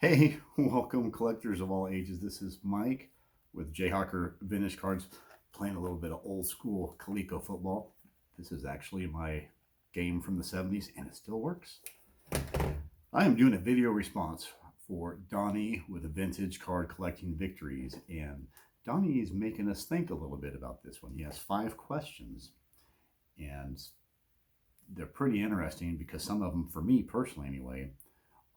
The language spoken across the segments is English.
Hey, welcome collectors of all ages. This is Mike with Jayhawker Vintage Cards, playing a little bit of old school Coleco football. This is actually my game from the 70s and it still works. I am doing a video response for Donnie with the Vintage Card Collecting Victories, and Donnie is making us think a little bit about this one. He has 5 questions, and they're pretty interesting because some of them, for me personally anyway,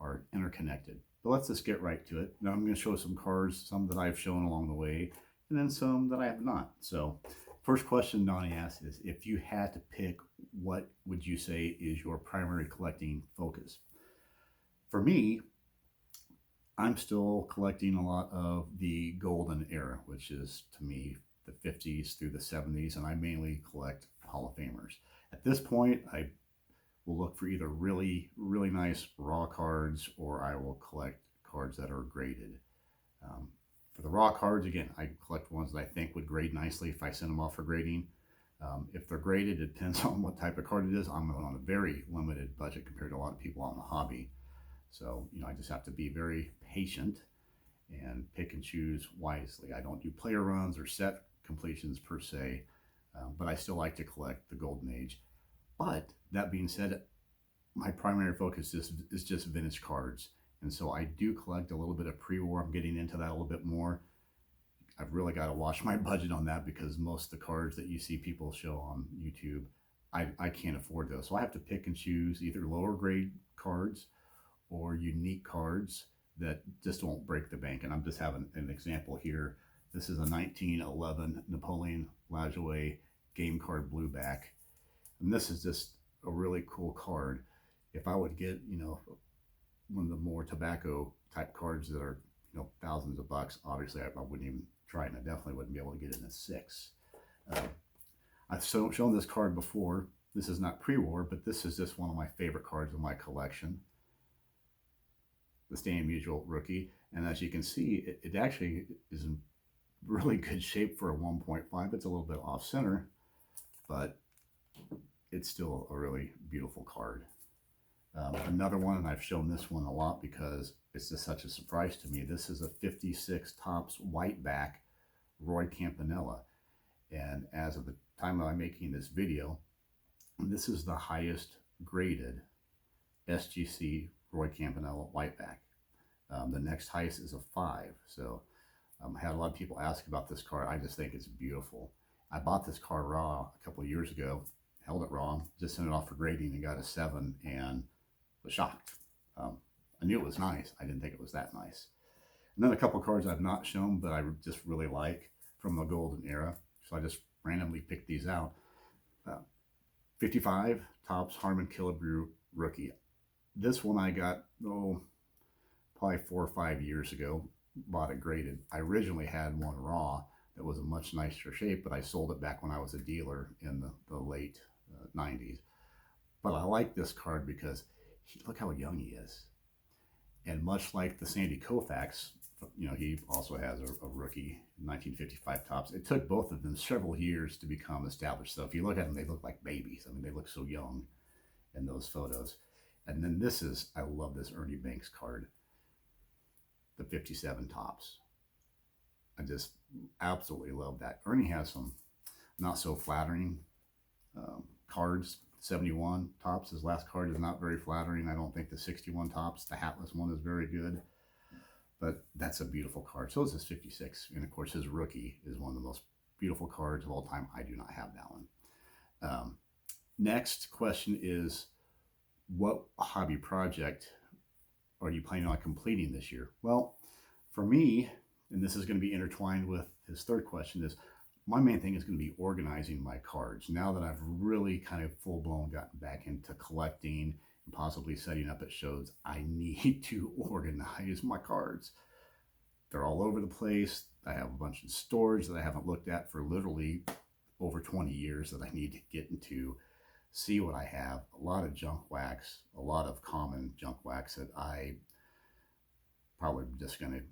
are interconnected. But let's just get right to it. Now I'm going to show some cards, some that I've shown along the way, and then some that I have not. So first question Donnie asks is, if you had to pick, what would you say is your primary collecting focus? For me, I'm still collecting a lot of the golden era, which is to me the 50s through the 70s, and I mainly collect Hall of Famers. At this point, I will look for either really nice raw cards, or I will collect cards that are graded. For the raw cards, again, I collect ones that I think would grade nicely if I send them off for grading. If they're graded, it depends on what type of card it is. I'm on a very limited budget compared to a lot of people out in the hobby. So, I just have to be very patient and pick and choose wisely. I don't do player runs or set completions per se, but I still like to collect the golden age. But that being said, my primary focus is just vintage cards. And so I do collect a little bit of pre-war. I'm getting into that a little bit more. I've really got to watch my budget on that because most of the cards that you see people show on YouTube, I can't afford those. So I have to pick and choose either lower grade cards or unique cards that just won't break the bank. And I'm just having an example here. This is a 1911 Napoleon Lajoie game card blueback. And this is just a really cool card. If I would get, one of the more tobacco type cards that are, thousands of bucks, obviously I wouldn't even try it, and I definitely wouldn't be able to get it in a 6. I've shown this card before. This is not pre-war, but this is just one of my favorite cards in my collection. The Stanley Musial rookie. And as you can see, it actually is in really good shape for a 1.5. It's a little bit off center, but it's still a really beautiful card. Another one, and I've shown this one a lot because it's just such a surprise to me. This is a 56 Topps white back Roy Campanella. And as of the time that I'm making this video, this is the highest graded SGC Roy Campanella whiteback. The next highest is a 5. So I had a lot of people ask about this card. I just think it's beautiful. I bought this card raw a couple of years ago, held it raw, just sent it off for grading and got a 7 and was shocked. I knew it was nice. I didn't think it was that nice. And then a couple of cards I've not shown, but I just really like from the golden era. So I just randomly picked these out. 55 Topps Harmon Killebrew rookie. This one I got, probably 4 or 5 years ago, bought it graded. I originally had one raw that was a much nicer shape, but I sold it back when I was a dealer in the late 90s. But I like this card because look how young he is. And much like the Sandy Koufax, he also has a rookie 1955 Topps. It took both of them several years to become established. So if you look at them, they look like babies. I mean, they look so young in those photos. And then I love this Ernie Banks card, the 57 Topps. I just absolutely love that. Ernie has some not so flattering cards. 71 Topps, his last card, is not very flattering. I don't think the 61 Topps, the hatless one, is very good. But that's a beautiful card. So is this 56. And of course, his rookie is one of the most beautiful cards of all time. I do not have that one. Next question is, what hobby project are you planning on completing this year? Well, for me, and this is going to be intertwined with his third question, is my main thing is going to be organizing my cards. Now that I've really kind of full-blown gotten back into collecting and possibly setting up at shows, I need to organize my cards. They're all over the place. I have a bunch of storage that I haven't looked at for literally over 20 years that I need to get into, see what I have. A lot of junk wax, a lot of common junk wax that I probably just going to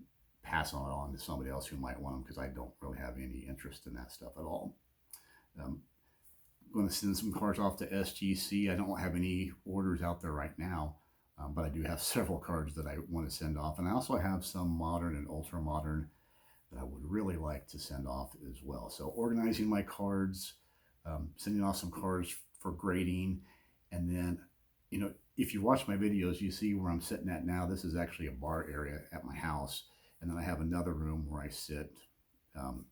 pass on to somebody else who might want them, because I don't really have any interest in that stuff at all. I'm going to send some cards off to SGC. I don't have any orders out there right now. but I do have several cards that I want to send off. And I also have some modern and ultra modern that I would really like to send off as well. So organizing my cards, sending off some cards for grading. And then, you know, if you watch my videos, you see where I'm sitting at now. This is actually a bar area at my house. And then I have another room where I sit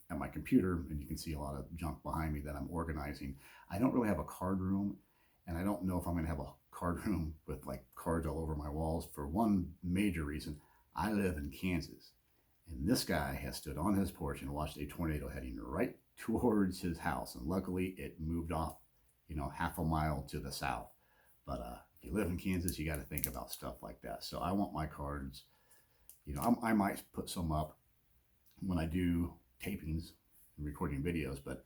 at my computer, and you can see a lot of junk behind me that I'm organizing. I don't really have a card room, and I don't know if I'm going to have a card room with like cards all over my walls for one major reason. I live in Kansas, and this guy has stood on his porch and watched a tornado heading right towards his house, and luckily it moved off, you know, half a mile to the south. But if you live in Kansas, you got to think about stuff like that. So I want my cards, you know, I might put some up when I do tapings and recording videos, but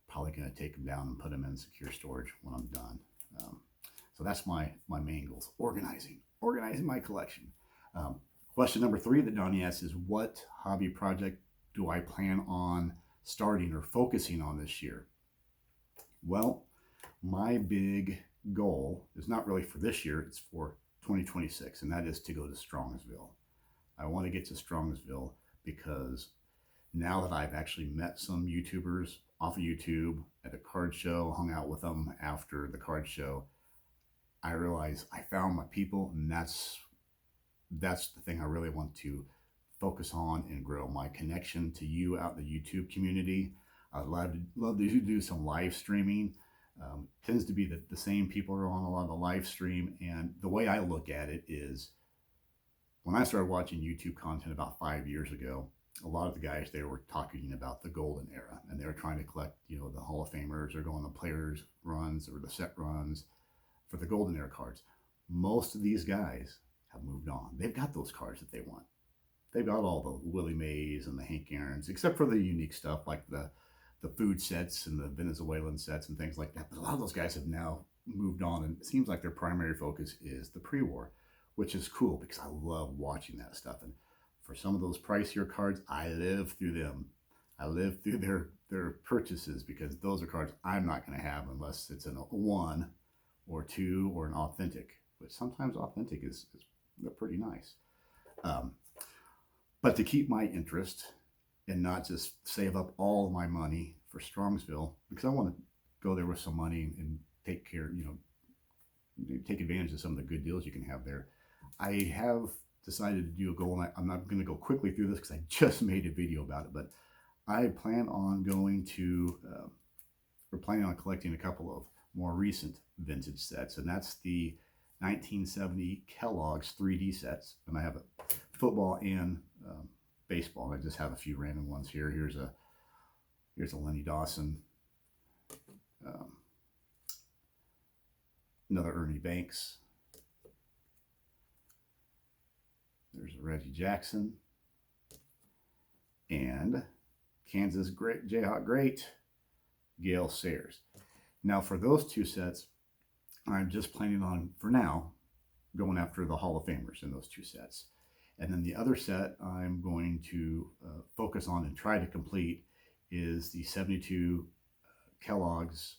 probably going to take them down and put them in secure storage when I'm done. So that's my main goals: organizing my collection. Question number 3 that Donnie asks is, what hobby project do I plan on starting or focusing on this year? Well, my big goal is not really for this year, it's for 2026, and that is to go to Strongsville. I want to get to Strongsville because now that I've actually met some YouTubers off of YouTube at a card show, hung out with them after the card show, I realize I found my people, and that's the thing I really want to focus on and grow. My connection to you out in the YouTube community. I'd love to do some live streaming. Tends to be that the same people are on a lot of the live stream, and the way I look at it is, when I started watching YouTube content about 5 years ago, a lot of the guys, they were talking about the golden era, and they were trying to collect, you know, the Hall of Famers or go on the players runs or the set runs for the golden era cards. Most of these guys have moved on. They've got those cards that they want. They've got all the Willie Mays and the Hank Aaron's, except for the unique stuff like the food sets and the Venezuelan sets and things like that. But a lot of those guys have now moved on, and it seems like their primary focus is the pre-war, which is cool because I love watching that stuff. And for some of those pricier cards, I live through them. I live through their purchases, because those are cards I'm not going to have unless it's in a 1 or 2 or an authentic, which sometimes authentic is they're pretty nice. But to keep my interest and not just save up all of my money for Strongsville, because I want to go there with some money and take care, you know, take advantage of some of the good deals you can have there. I have decided to do a goal, and I'm not going to go quickly through this because I just made a video about it, but I plan on going to, we're planning on collecting a couple of more recent vintage sets, and that's the 1970 Kellogg's 3D sets, and I have a football and baseball. I just have a few random ones here. Here's a Lenny Dawson, another Ernie Banks. There's a Reggie Jackson, and Kansas great Jayhawk great Gale Sayers. Now for those two sets, I'm just planning on, for now, going after the Hall of Famers in those two sets. And then the other set I'm going to focus on and try to complete is the 72 Kellogg's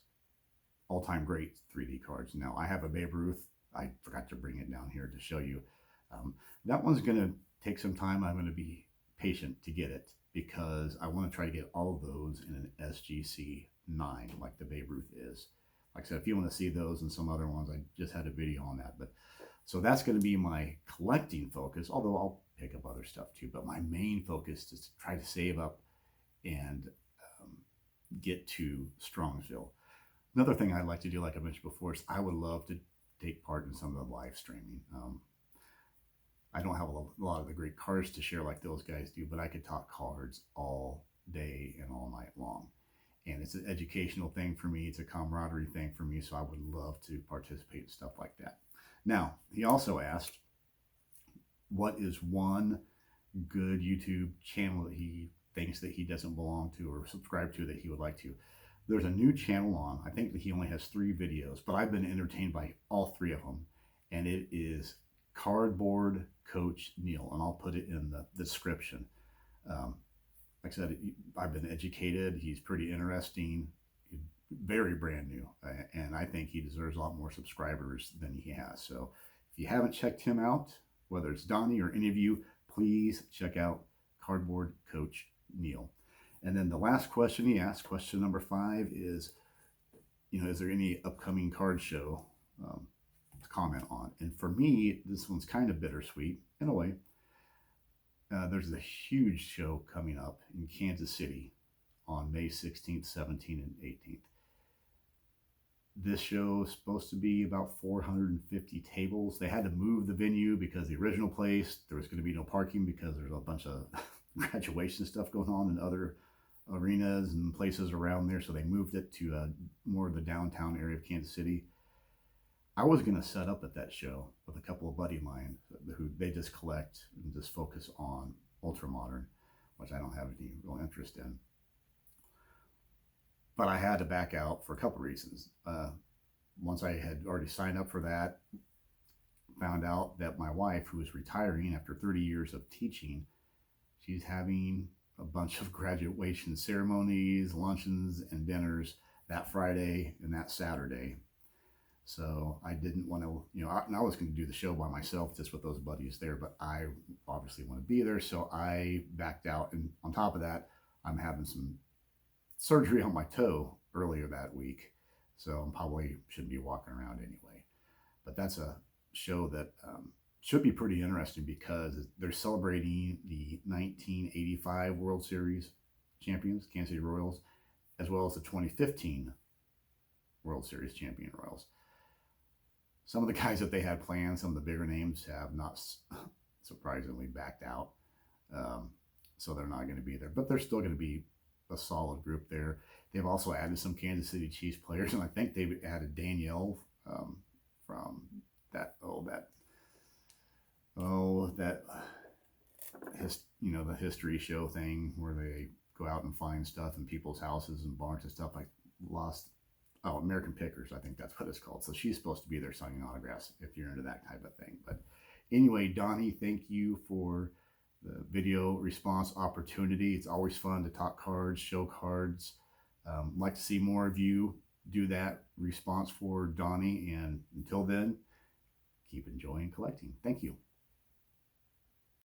all-time great 3D cards. Now I have a Babe Ruth. I forgot to bring it down here to show you. That one's going to take some time. I'm going to be patient to get it because I want to try to get all of those in an SGC 9 like the Babe Ruth is. Like I said, if you want to see those and some other ones, I just had a video on that. But so that's going to be my collecting focus, although I'll pick up other stuff too. But my main focus is to try to save up and get to Strongsville. Another thing I'd like to do, like I mentioned before, is I would love to take part in some of the live streaming. I don't have a lot of the great cards to share like those guys do, but I could talk cards all day and all night long. And it's an educational thing for me. It's a camaraderie thing for me. So I would love to participate in stuff like that. Now, he also asked, what is one good YouTube channel that he thinks that he doesn't belong to or subscribe to that he would like to? There's a new channel on. I think that he only has 3 videos, but I've been entertained by all 3 of them. And it is Cardboard Coach Neal, and I'll put it in the description. Like I said, I've been educated. He's pretty interesting, very brand new, and I think he deserves a lot more subscribers than he has. So If you haven't checked him out, whether it's Donnie or any of you, please check out Cardboard Coach Neal. And then the last question he asked, question number 5, is, is there any upcoming card show to comment on? And for me, this one's kind of bittersweet in a way. There's a huge show coming up in Kansas City on May 16th, 17th, and 18th. This show is supposed to be about 450 tables. They had to move the venue because the original place, there was going to be no parking because there's a bunch of graduation stuff going on in other arenas and places around there. So they moved it to more of the downtown area of Kansas City. I was going to set up at that show with a couple of buddy of mine who they just collect and just focus on ultra modern, which I don't have any real interest in. But I had to back out for a couple reasons. Once I had already signed up for that, found out that my wife, who is retiring after 30 years of teaching, she's having a bunch of graduation ceremonies, luncheons, and dinners that Friday and that Saturday. So I didn't want to, I was going to do the show by myself just with those buddies there, but I obviously want to be there. So I backed out. And on top of that, I'm having some surgery on my toe earlier that week. So I probably shouldn't be walking around anyway. But that's a show that should be pretty interesting because they're celebrating the 1985 World Series champions, Kansas City Royals, as well as the 2015 World Series champion Royals. Some of the guys that they had planned, some of the bigger names, have not surprisingly backed out. So they're not going to be there. But they're still going to be a solid group there. They've also added some Kansas City Chiefs players, and I think they've added Danielle from the history show thing where they go out and find stuff in people's houses and barns and stuff. American Pickers, I think that's what it's called. So she's supposed to be there signing autographs if you're into that type of thing. But anyway, Donnie, thank you for the video response opportunity. It's always fun to talk cards, show cards. Like to see more of you do that response for Donnie. And until then, keep enjoying collecting. Thank you.